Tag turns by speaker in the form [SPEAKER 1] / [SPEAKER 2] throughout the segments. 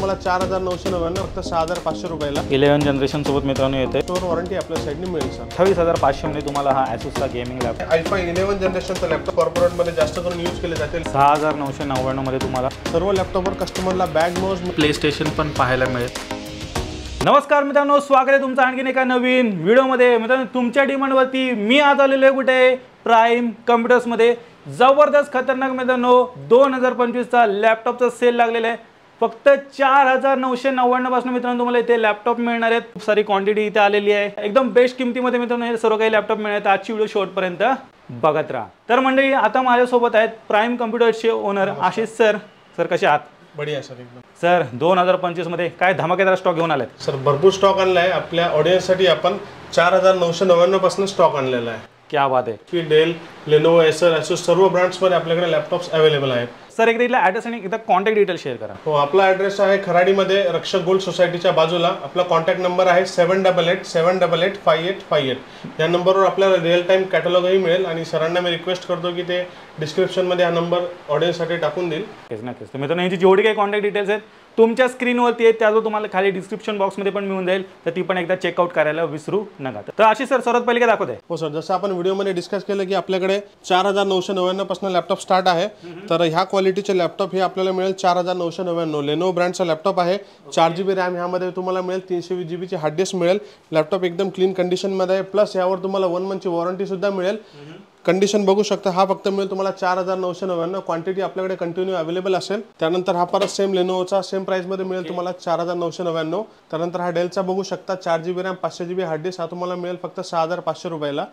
[SPEAKER 1] तुम्हाला 4999 फक्त 6500 रुपयाला
[SPEAKER 2] 11 जनरेशन सोबत मित्रांनो येते।
[SPEAKER 1] स्टोर वॉरंटी आपल्या साइडने मिळेल सर।
[SPEAKER 2] 28500 मध्ये तुम्हाला हा Asusचा गेमिंग लॅपटॉप
[SPEAKER 1] i5 11 जनरेशनचा लॅपटॉप कॉर्पोरेट मध्ये जास्त करून यूज केले जाते।
[SPEAKER 2] 6999 मध्ये तुम्हाला
[SPEAKER 1] सर्व लॅपटॉपवर कस्टमरला बॅग माउस
[SPEAKER 2] प्ले स्टेशन पण पाहायला मिळेल। नमस्कार मित्रांनो, स्वागत आहे तुमचं आणखीन एका नवीन व्हिडिओमध्ये। मित्रांनो, तुमच्या डिमांडवरती मी आज आलेलो आहे कुठे प्राइम कम्प्युटर्समध्ये। जबरदस्त खतरनाक मित्रांनो 2025 चा लॅपटॉपचा सेल लागलेला आहे। फक्त 4999 पासून मित्रांनो तुम्हाला इथे लॅपटॉप मिळणार आहेत। खूप सारी क्वांटिटी इथे आलेली आहे, एकदम बेस्ट किमतीमध्ये मित्रांनो हे सर्व काही लॅपटॉप मिळणार आहेत। आजची व्हिडिओ शेवटपर्यंत बघत राहा। तर मंडळी, आता माझ्यासोबत आहेत प्राइम कम्प्युटर्सचे ओनर आशिष सर। सर कसे आहात?
[SPEAKER 1] बढ़िया सर एकदम।
[SPEAKER 2] सर 2025 मध्ये काय धमाकेदार स्टॉक घेऊन आलेत?
[SPEAKER 1] सर भरपूर स्टॉक आणलाय आपल्या ऑडियन्ससाठी। आपण 4999 पासून स्टॉक आणलेला आहे।
[SPEAKER 2] क्या बात आहे।
[SPEAKER 1] डेल, लेनोवो, एसर, एसूस सर्व ब्रँड्स मध्ये आपल्याकडे लॅपटॉप्स अवेलेबल आहेत।
[SPEAKER 2] सर एकदा इथला ॲड्रेस आणि एकदा कॉन्टॅक्ट डिटेल शेअर करा।
[SPEAKER 1] हो, आपला ॲड्रेस आहे खराडीमध्ये रक्षक गोल्ड सोसायटीच्या बाजूला। आपला कॉन्टॅक्ट नंबर आहे 7887885858। या नंबरवर आपल्याला रिअल टाइम कॅटलॉगही मिळेल आणि सरांना मी रिक्वेस्ट करतो की ते डिस्क्रिप्शनमध्ये हा नंबर ऑडियन्ससाठी टाकून देईल।
[SPEAKER 2] नक्कीच। तर मित्रांनो, यांची जेवढी काही कॉन्टॅक्ट डिटेल्स आहेत तुमच्या स्क्रीनवरती आहेत, त्यावर तुम्हाला खाली डिस्क्रिप्शन बॉक्समध्ये पण मिळून जाईल। तर ती पण एकदा चेकआउट करायला विसरू नका। तर आशिष सर, सर्वात पहिले काय दाखवते?
[SPEAKER 1] हो सर, जसं आपण व्हिडिओमध्ये डिस्कस केलं की आपल्याकडे 4999 पासून लॅपटॉप स्टार्ट आहे। तर ह्या क्वालिटीचे लॅपटॉप हे आपल्याला मिळेल 4999। लेनोवो ब्रँडचा लॅपटॉप आहे। 4GB रॅम ह्यामध्ये तुम्हाला मिळेल, 320GB ची हार्ड डिस्क मिळेल। लॅपटॉप एकदम क्लीन कंडिशनमध्ये आहे, प्लस यावर तुम्हाला 1 मंथची वॉरंटी सुद्धा मिळेल। कंडिशन बघू शकता, हा फक्त मिळेल तुम्हाला 4999। क्वांटिटी आपल्याकडे कंटिन्यू अवेलेबल असेल। त्यानंतर हा परत सेम लेनोवोचा सेम प्राइस मध्ये मिळेल तुम्हाला 4999। त्यानंतर हा डेलचा बघू शकता 4GB RAM 500GB hard disk, हा तुम्हाला मिळेल फक्त 6500 रुपयाला।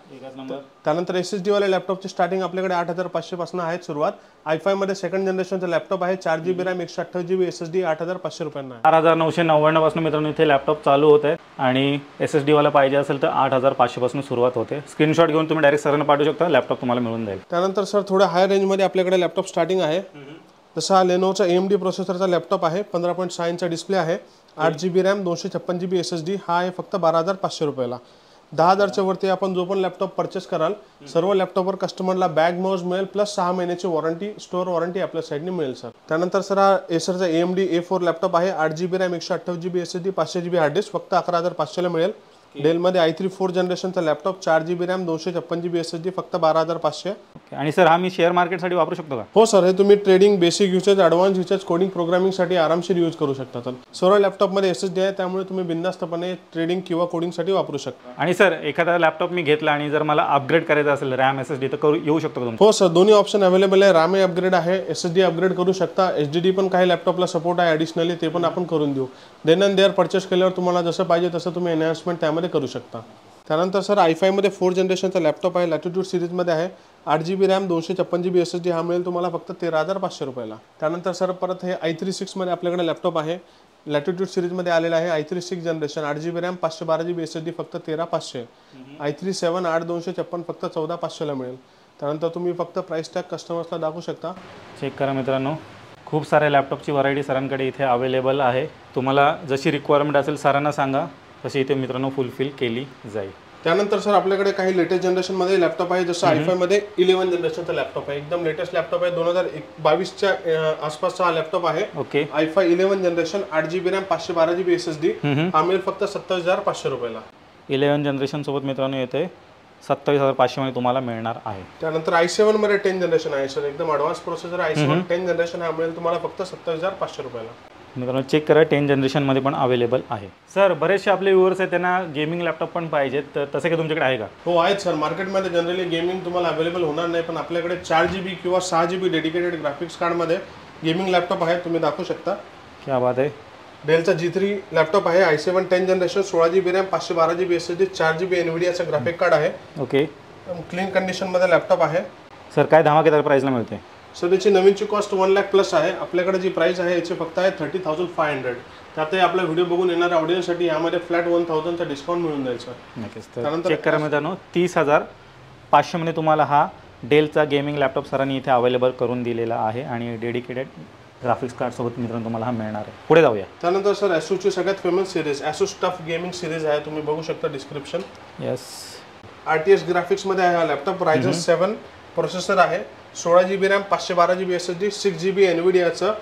[SPEAKER 1] त्यानंतर SSD वाले लॅपटॉपची स्टार्टिंग आपल्याकडे 8500 पासून आहे सुरुवात। i5 मध्ये सेकंड जनरेशनचा लॅपटॉप आहे, 4GB रॅम 128GB SSD 8500 रुपयांना आहे।
[SPEAKER 2] 4999 पासून मित्रांनो इथे लॅपटॉप चालू होत आहे आणि SSD वाला पाहिजे असेल तर 8500 पासून सुरुवात होते। स्क्रीनशॉट घेऊन तुम्ही डायरेक्ट सरांना पाठवू शकता, लॅपटॉप तुम्हाला मिळून जाईल।
[SPEAKER 1] त्यानंतर सर थोड्या हाय रेंज मध्ये आपल्याकडे लॅपटॉप स्टार्टिंग आहे। जसा हा लेनोवोचा AMD प्रोसेसरचा लॅपटॉप आहे, 15.6 इंच डिस्प्ले आहे, 8GB रॅम 256GB SSD, हा आहे फक्त 12500 रुपयाला। 10,000च्या वरती आपण जो पण लॅपटॉप परचेस कराल सर्व लॅपटॉपवर कस्टमरला बॅग माउस मिळेल, प्लस 6 महिन्याची वॉरंटी, स्टोर वॉरंटी आपल्या साइडने मिळेल सर। त्यानंतर सर हा एसरचा AMD A4 लॅपटॉप आहे, 8GB RAM 128GB SSD 500GB hard disk, फक्त 11500 ला मिळेल। डेल मध्ये i3 4 जनरेशनचा laptop, 4GB RAM 256GB SSD, फक्त 12500।
[SPEAKER 2] आणि सर हा मी शेअर मार्केटसाठी वापरू शकतो का?
[SPEAKER 1] हो सर, हे तुम्ही trading, basic usage, advance usage, coding, programming साठी आरामशीर यूज करू शकता। तर सर्व लॅपटॉप मध्ये SSD आहे, त्यामुळे तुम्ही बिनधास्तपणे ट्रेडिंग किंवा कोडिंग साठी वापरू शकता।
[SPEAKER 2] आणि सर एखादा लॅपटॉप मी घेतला आणि जर मला अपग्रेड करायचा असेल रॅम SSD तर करू येऊ शकतो का?
[SPEAKER 1] हो सर, दोन्ही ऑप्शन अवेलेबल आहे। रॅम अपग्रेड आहे, SSD अपग्रेड करू शकता। HDD पण काही लॅपटॉपला सपोर्ट आहे ॲडिशनली, ते पण आपण करून देऊ। देन अँड देअर परचेस केल्यावर तुम्हाला जसं पाहिजे तसं तुम्ही एनहान्समेंट त्यामध्ये करू शकता। त्यानंतर सर i5 मध्ये 4 जनरेशनचा लॅपटॉप आहे, लॅटिट्यूड सिरीजमध्ये आहे, 8GB रॅम 256GB SSD, हा मिळेल तुम्हाला फक्त 13500 रुपयाला। त्यानंतर सर परत हे i3 6 मध्ये आपल्याकडे लॅपटॉप आहे, लॅटिट्यूड सिरीजमध्ये आलेला आहे, i3 6 generation, 8GB RAM 512GB SSD, फक्त 13500। i3 7 8256 फक्त 14500 ला मिळेल। त्यानंतर तुम्ही फक्त प्राइस टॅग कस्टमर्सला दाखवू शकता।
[SPEAKER 2] चेक करा मित्रांनो, खूप सारे लॅपटॉपची व्हरायटी सरांकडे इथे अवेलेबल आहे। तुम्हाला जशी रिक्वायरमेंट असेल सरांना सांगा, तशी इथे मित्रांनो फुलफिल केली जाईल।
[SPEAKER 1] त्यानंतर सर आपल्याकडे काही लेटेस्ट जनरेशन मध्ये लॅपटॉप आहे, जसं i5 मध्ये 11 जनरेशनचा लॅपटॉप आहे, एकदम लेटेस्ट लॅपटॉप आहे, 2022च्या आसपासचा हा लॅपटॉप आहे।
[SPEAKER 2] Okay,
[SPEAKER 1] i5 11 generation, 8GB RAM 512GB SSD, हा मिळेल फक्त 27500 रुपयाला।
[SPEAKER 2] 11 जनरेशन सोबत मित्रांनो येते 27500 मध्ये तुम्हाला मिळणार आहे।
[SPEAKER 1] त्यानंतर i7 मध्ये 10 जनरेशन आहे सर, एकदम ॲडव्हान्स प्रोसेसर i7 10 जनरेशन, हा मिळेल तुम्हाला फक्त 27500 रुपयाला।
[SPEAKER 2] मित्रांनो चेक करा, 10 जनरेशन मध्ये पण अवेलेबल आहे। सर बरेचसे आपले व्ह्यूअर्स आहेत, त्यांना गेमिंग लॅपटॉप पण पाहिजेत, तर तसे काही तुमच्याकडे आहे का?
[SPEAKER 1] हो आहेत सर, मार्केटमध्ये जनरली गेमिंग तुम्हाला अवेलेबल होणार नाही, पण आपल्याकडे 4GB किंवा 6GB डेडिकेटेड ग्राफिक्स कार्डमध्ये गेमिंग लॅपटॉप आहे, तुम्ही दाखवू शकता।
[SPEAKER 2] क्या बात आहे।
[SPEAKER 1] डेलचा G3 लॅपटॉप आहे, i7 10 generation, 16GB RAM 512GB SSD, 4GB NVIDIAचं ग्राफिक कार्ड आहे। ओके, क्लीन कंडिशनमध्ये लॅपटॉप आहे।
[SPEAKER 2] सर काय धमाकेदार प्राइसला मिळते?
[SPEAKER 1] सर याची नवीनची कॉस्ट 1 लाख प्लस आहे। आपल्याकडे जी प्राइस आहे याची फक्त आहे 30,500। त्यातही आपला व्हिडिओ बघून येणाऱ्या ऑडियन्ससाठी यामध्ये फ्लॅट 1000चा डिस्काउंट मिळून जाईल सर।
[SPEAKER 2] नक्कीच, तर चेक करा मित्रांनो, 30,500 मध्ये तुम्हाला हा डेलचा गेमिंग लॅपटॉप सरांनी इथे अवेलेबल करून दिलेला आहे आणि डेडिकेटेड ग्राफिक्स कार्ड सोबत मित्रांनो तुम्हाला हा मिळणार आहे। पुढे जाऊया।
[SPEAKER 1] त्यानंतर सर Asusची सगळ्यात famous series Asus TUF gaming series आहे, तुम्ही बघू शकता डिस्क्रिप्शन।
[SPEAKER 2] यस,
[SPEAKER 1] RTS ग्राफिक्स मध्ये आहे हा लॅपटॉप, Ryzen 7 प्रोसेसर आहे, 16GB RAM 512GB SSD, 6GB NVIDIAचं,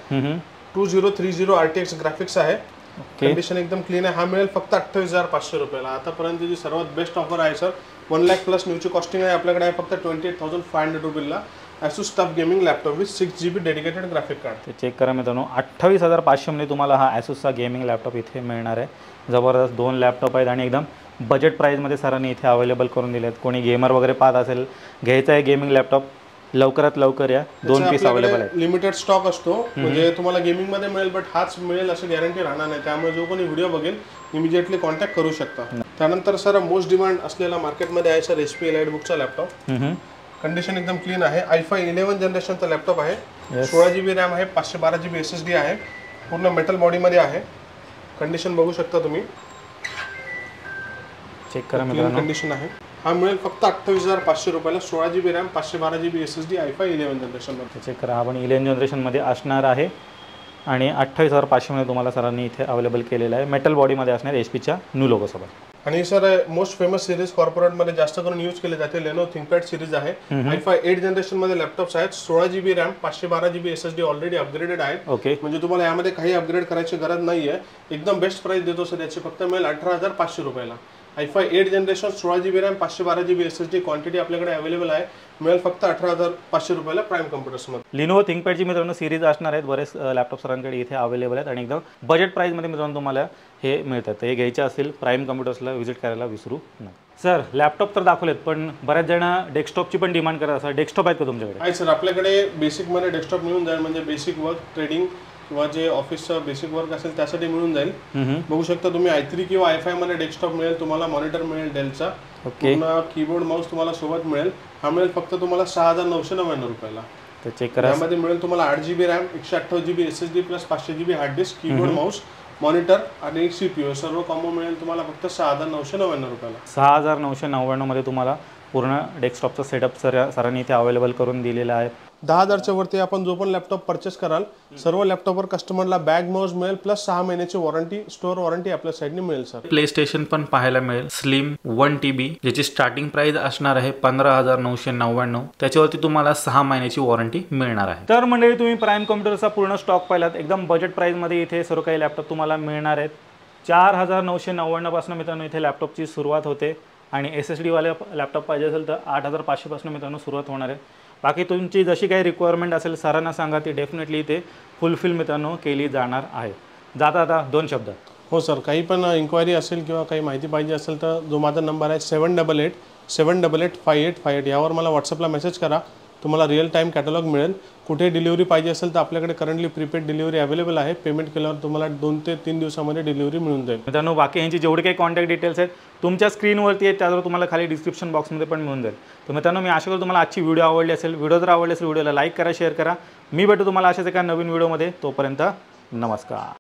[SPEAKER 1] 2030 RTX graphics आहे. कंडिशन एकदम क्लीन आहे. हा मिळेल फक्त 28,500 रुपयाला. आतापर्यंतची सर्वात बेस्ट ऑफर आहे सर. 1 लाख प्लस न्यूची कॉस्टिंग आहे आपल्याकडे आहे फक्त 28,500 रुपयाला. Asus TUF gaming laptop with 6GB dedicated graphic card.
[SPEAKER 2] ते चेक करा मित्रांनो, 28,500 मध्ये तुम्हाला हा Asusचा गेमिंग लॅपटॉप इथे मिळणार आहे. जबरदस्त 2 लॅपटॉप आहेत आणि एकदम बजेट प्राईजमध्ये सरांनी इथे अवेलेबल करून दिले आहेत. कोणी गेमर वगैरे पाहत असेल, घ्यायचा आहे गेमिंग लॅपटॉप, लवकरात लवकर या. 2 पीस अवेलेबल आहेत.
[SPEAKER 1] लिमिटेड स्टॉक असतो, म्हणजे तुम्हाला गेमिंग मध्ये मिळेल बट हाच मिळेल असं गॅरंटी राहणार नाही. त्यामुळे जो कोणी व्हिडिओ बघेल इमिजिएटली कॉन्टॅक्ट करू शकता. त्यानंतर सर मोस्ट डिमांड असलेला मार्केटमध्ये आहे सर HP EliteBookचा लॅपटॉप. कंडिशन एकदम क्लीन आहे. i5 11 जनरेशनचा लॅपटॉप आहे. 16GB रॅम आहे, 512GB SSD आहे. पूर्ण मेटल बॉडीमध्ये आहे. कंडिशन बघू शकता तुम्ही,
[SPEAKER 2] चेक करा मित्रांनो.
[SPEAKER 1] कंडिशन आहे. हा मिळेल फक्त 28,500 रुपयाला. 16GB RAM, 512GB SSD, i5 11 जनरेशनमध्ये.
[SPEAKER 2] चेक करा, आपण 11 जनरेशनमध्ये असणार आहे आणि 28,500 मध्ये तुम्हाला सरांनी इथे अवेलेबल केलेलं आहे. मेटल बॉडीमध्ये असणार HPच्या न्यू लोगोसोबत.
[SPEAKER 1] आणि सर मोस्ट फेमस सिरीज कॉर्पोरेटमध्ये जास्त करून यूज केले जाते Lenovo ThinkPad सिरीज आहे. i5 8 जनरेशनमध्ये लॅपटॉप्स आहेत. 16GB RAM, 512GB SSD already upgraded आहेत.
[SPEAKER 2] ओके,
[SPEAKER 1] म्हणजे तुम्हाला यामध्ये काही अपग्रेड करायची गरज नाहीये. एकदम बेस्ट प्राइस देतो सर याची. फक्त मिळेल 18,500 रुपयाला. i5 8 generation, 16GB RAM, 512GB SSD quantity आपल्याकडे अवेलेबल आहे. मिळेल फक्त 18,500 रुपयाला प्राईम कम्प्युटर्समध्ये.
[SPEAKER 2] Lenovo ThinkPadची मित्रांनो सिरीज असणार आहेत. बरेच लॅपटॉप सरांकडे इथे अवेलेबल आहेत आणि एकदम बजेट प्राईजमध्ये मित्रांनो तुम्हाला हे मिळतात. हे घ्यायचे असेल प्राईम कम्प्युटर्सला व्हिजिट करायला विसरू नका. सर लॅपटॉप तर दाखवलेत, पण बऱ्याच जण डेस्कटॉपची पण डिमांड करत असतात. डेस्कटॉप आहेत का तुमच्याकडे?
[SPEAKER 1] आहे सर, आपल्याकडे बेसिकमध्ये डेस्कटॉप मिळून जाईल. म्हणजे बेसिक वर्क, ट्रेडिंग किंवा जे ऑफिसचं बेसिक वर्क असेल त्यासाठी मिळून जाईल. बघू शकता तुम्ही i3 किंवा i5 मध्ये डेस्कटॉप मिळेल तुम्हाला. मॉनिटर मिळेल डेलचा. पूर्ण कीबोर्ड माऊस तुम्हाला सोबत मिळेल. हा मिळेल फक्त तुम्हाला 6,999 रुपयाला.
[SPEAKER 2] तर चेक करा.
[SPEAKER 1] यामध्ये मिळेल तुम्हाला 8GB RAM, 128GB SSD plus 500GB hard disk, keyboard mouse, monitor आणि CPU सर्व कॉम्बो मिळेल तुम्हाला फक्त 6,999 रुपयाला.
[SPEAKER 2] 6,999 मध्ये तुम्हाला पूर्ण डेस्कटॉपचा सेटअप सरांनी इथे अवेलेबल करून दिलेला आहे.
[SPEAKER 1] 10,000च्या वरती आपण जो पण लॅपटॉप परचेस कराल सर्व लॅपटॉपवर कस्टमरला बॅग माऊस मिळेल प्लस 6 महिन्याची वॉरंटी, स्टोअर वॉरंटी आपल्या साईडने मिळेल सर.
[SPEAKER 2] प्ले स्टेशन पण पाहायला मिळेल स्लिम 1TB, ज्याची स्टार्टिंग प्राइस असणार आहे 15,999. त्याच्यावरती तुम्हाला 6 महिन्याची वॉरंटी मिळणार आहे. तर मंडळी तुम्ही प्राईम कॉम्प्युटरचा पूर्ण स्टॉक पाहिलात. एकदम बजेट प्राइसमध्ये इथे सर्व काही लॅपटॉप तुम्हाला मिळणार आहेत. 4,999 पासून मित्रांनो इथे लॅपटॉपची सुरुवात होते आणि SSD वाले लॅपटॉप पाहिजे असेल तर 8,500 पासून मित्रांनो सुरुवात होणार आहे. बाकी तुमची जशी काही रिक्वायरमेंट असेल सरांना सांगा, ती डेफिनेटली इथे फुलफिल मित्रांनो केली जाणार आहे. जाता 2 शब्द.
[SPEAKER 1] हो सर, काही पण इन्क्वायरी असेल किंवा काही माहिती पाहिजे असेल तर जो माझा नंबर आहे 788-788-5858 यावर मला व्हॉट्सअपला मेसेज करा. तुम्हाला रिअल टाईम कॅटलॉग मिळेल. कुठे डिलिव्हरी पाहिजे असेल तर आपल्याकडे करंटली प्रीपेड डिलिव्हरी अवेलेबल आहे. पेमेंट केल्यावर तुम्हाला 2 ते 3 दिवसामध्ये डिलिव्हरी मिळून जाईल.
[SPEAKER 2] मित्रांनो बाकी यांची जेवढे काही कॉन्टॅक्ट डिटेल्स आहेत तुमच्या स्क्रीनवरती आहेत, त्यावर तुम्हाला खाली डिस्क्रिप्शन बॉक्समध्ये पण मिळून जाईल. तर मित्रांनो मी आशा करतो तुम्हाला आजची व्हिडिओ आवडली असेल. व्हिडिओ जर आवडली असेल व्हिडिओला लाईक करा, शेअर करा. मी भेटू तुम्हाला अशाच एका नवीन व्हिडिओमध्ये. तोपर्यंत नमस्कार.